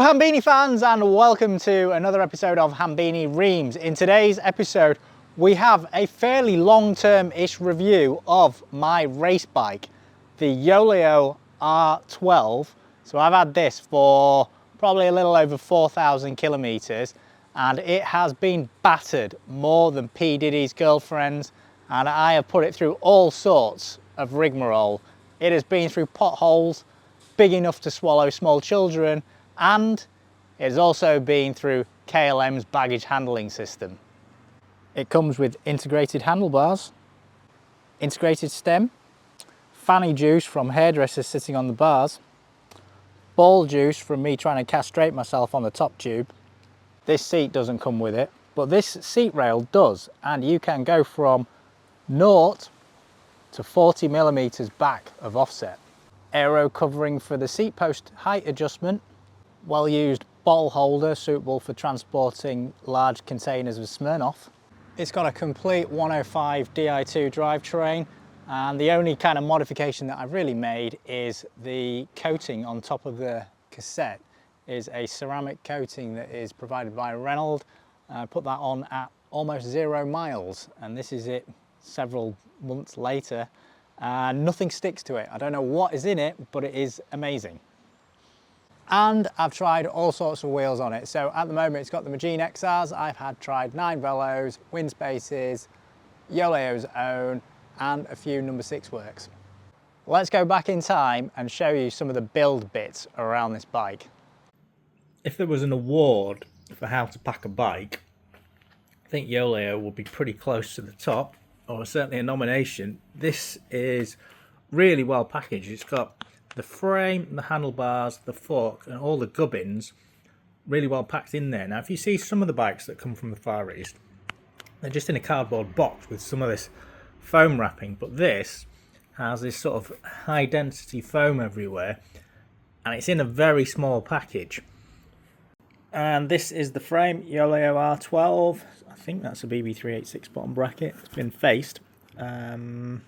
Hambini fans, and welcome to another episode of Hambini Reams. In today's episode we have a fairly long-term-ish review of my race bike, the Yoeleo R12. So I've had this for probably a little over 4,000 kilometers and it has been battered more than P. Diddy's girlfriends, and I have put it through all sorts of rigmarole. It has been through potholes big enough to swallow small children, and it has also been through KLM's baggage handling system. It comes with integrated handlebars, integrated stem, fanny juice from hairdressers sitting on the bars, ball juice from me trying to castrate myself on the top tube. This seat doesn't come with it, but this seat rail does, and you can go from 0 to 40 millimeters back of offset. Aero covering for the seat post height adjustment, well used bottle holder suitable for transporting large containers of Smirnoff. It's got a complete 105 Di2 drivetrain, and the only kind of modification that I've really made is the coating on top of the cassette is a ceramic coating that is provided by Reynolds. I put that on at almost 0 miles, and this is it several months later. Nothing sticks to it. I don't know what is in it, but it is amazing. And I've tried all sorts of wheels on it. So at the moment it's got the Magine XRs. I've tried 9 Velos, Wind Spaces, Yoeleo's own, and a few number 6 works. Let's go back in time and show you some of the build bits around this bike. If there was an award for how to pack a bike, I think Yoeleo would be pretty close to the top, or certainly a nomination. This is really well packaged. It's got the frame, the handlebars, the fork, and all the gubbins really well packed in there. Now, if you see some of the bikes that come from the Far East, they're just in a cardboard box with some of this foam wrapping, but this has this sort of high density foam everywhere, and it's in a very small package. And this is the frame, Yoeleo R12. I think that's a BB386 bottom bracket. It's been faced, and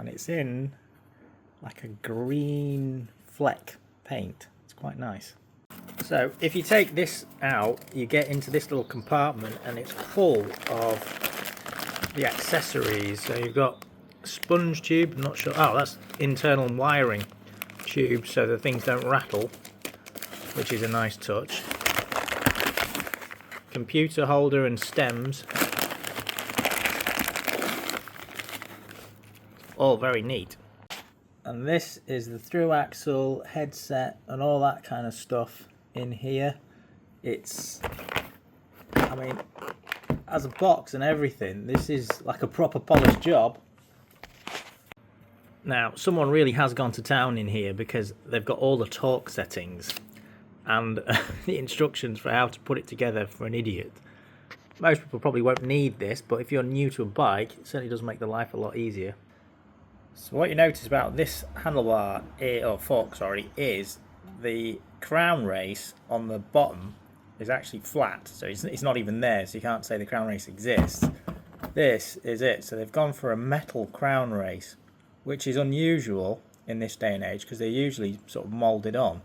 it's in like a green fleck paint. It's quite nice. So if you take this out, you get into this little compartment and it's full of the accessories. So you've got a sponge tube, I'm not sure, oh, that's internal wiring tube so the things don't rattle, which is a nice touch. Computer holder and stems, all very neat. And this is the through axle, headset, and all that kind of stuff in here. It's, I mean, as a box and everything, this is like a proper polished job. Now, someone really has gone to town in here because they've got all the torque settings and the instructions for how to put it together for an idiot. Most people probably won't need this, but if you're new to a bike, it certainly does make the life a lot easier. So what you notice about this handlebar, or fork, sorry, is the crown race on the bottom is actually flat. So it's not even there, so you can't say the crown race exists. This is it. So they've gone for a metal crown race, which is unusual in this day and age because they're usually sort of moulded on.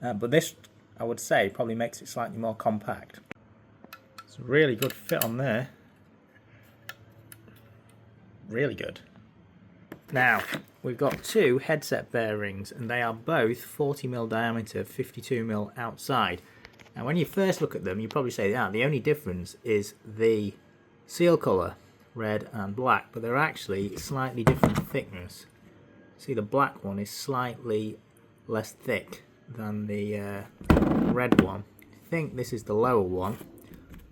But this, I would say, probably makes it slightly more compact. It's a really good fit on there. Really good. Now, we've got 2 headset bearings, and they are both 40mm diameter, 52mm outside. Now, when you first look at them, you probably say, yeah, the only difference is the seal colour, red and black, but they're actually slightly different thickness. See, the black one is slightly less thick than the red one. I think this is the lower one,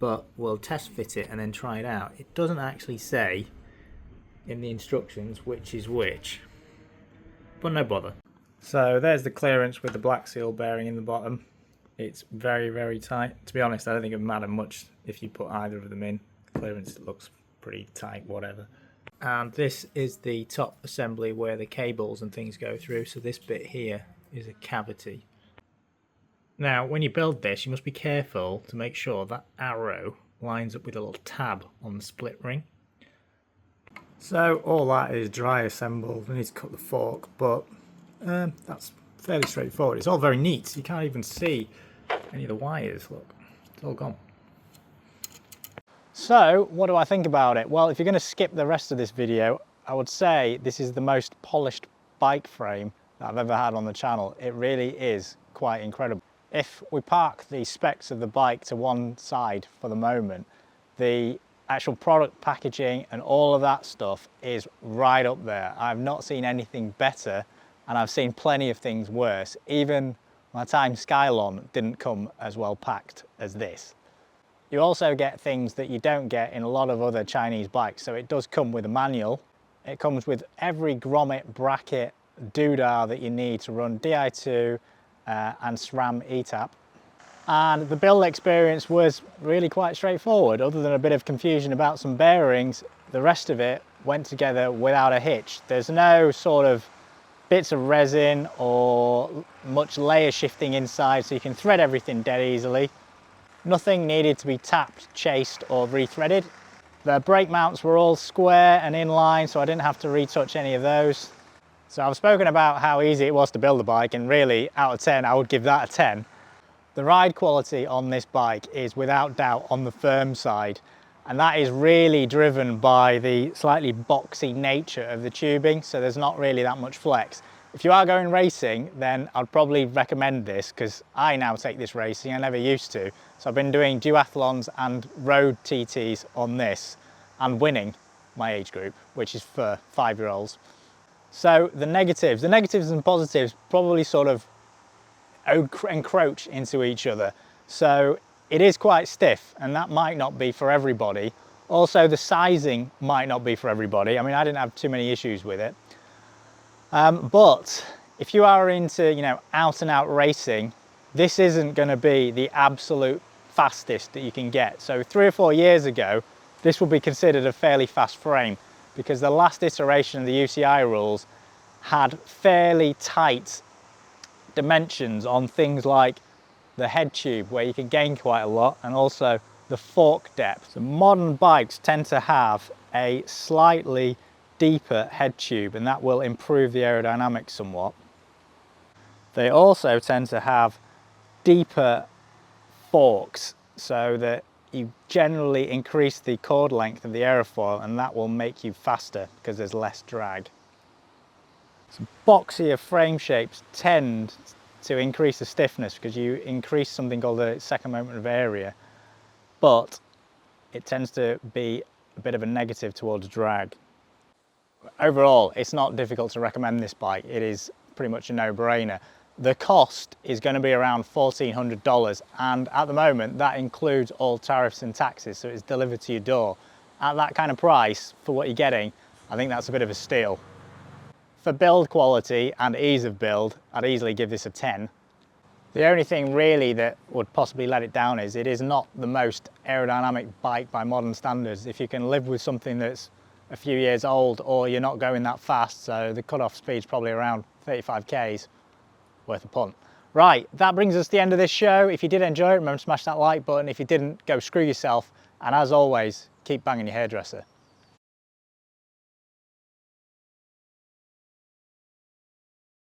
but we'll test fit it and then try it out. It doesn't actually say in the instructions which is which, but no bother. So there's the clearance with the black seal bearing in the bottom. It's very, very tight. To be honest, I don't think it would matter much if you put either of them in. Clearance looks pretty tight, whatever. And this is the top assembly where the cables and things go through. So this bit here is a cavity. Now, when you build this, you must be careful to make sure that arrow lines up with a little tab on the split ring. So all that is dry assembled. I need to cut the fork, but that's fairly straightforward. It's all very neat. You can't even see any of the wires. Look, it's all gone. So what do I think about it? Well, if you're going to skip the rest of this video, I would say this is the most polished bike frame that I've ever had on the channel. It really is quite incredible. If we park the specs of the bike to one side for the moment, the actual product packaging and all of that stuff is right up there. I've not seen anything better, and I've seen plenty of things worse. Even my time Skylon didn't come as well packed as this. You also get things that you don't get in a lot of other Chinese bikes. So it does come with a manual. It comes with every grommet, bracket, doodah that you need to run Di2 and SRAM ETAP. And the build experience was really quite straightforward. Other than a bit of confusion about some bearings, the rest of it went together without a hitch. There's no sort of bits of resin or much layer shifting inside, so you can thread everything dead easily. Nothing needed to be tapped, chased or rethreaded. The brake mounts were all square and in line, so I didn't have to retouch any of those. So I've spoken about how easy it was to build a bike, and really out of 10 I would give that a 10. The ride quality on this bike is without doubt on the firm side, and that is really driven by the slightly boxy nature of the tubing, so there's not really that much flex. If you are going racing, then I'd probably recommend this, because I now take this racing, I never used to. So I've been doing duathlons and road TTs on this and winning my age group, which is for 5-year-olds. So the negatives and positives probably sort of encroach into each other. So it is quite stiff, and that might not be for everybody. Also, the sizing might not be for everybody. I mean, I didn't have too many issues with it. But if you are into, you know, out and out racing, this isn't going to be the absolute fastest that you can get. So 3 or 4 years ago, this would be considered a fairly fast frame, because the last iteration of the UCI rules had fairly tight dimensions on things like the head tube, where you can gain quite a lot, and also the fork depth. So modern bikes tend to have a slightly deeper head tube, and that will improve the aerodynamics somewhat. They also tend to have deeper forks, so that you generally increase the chord length of the aerofoil, and that will make you faster because there's less drag. So boxier frame shapes tend to increase the stiffness because you increase something called the second moment of area, but it tends to be a bit of a negative towards drag. Overall, it's not difficult to recommend this bike. It is pretty much a no-brainer. The cost is going to be around $1,400, and at the moment that includes all tariffs and taxes, so it's delivered to your door. At that kind of price for what you're getting, I think that's a bit of a steal. For build quality and ease of build, I'd easily give this a 10. The only thing really that would possibly let it down is it is not the most aerodynamic bike by modern standards. If you can live with something that's a few years old, or you're not going that fast, so the cutoff speed's probably around 35 k's, worth a punt. Right, that brings us to the end of this show. If you did enjoy it, remember to smash that like button. If you didn't, go screw yourself. And as always, keep banging your hairdresser.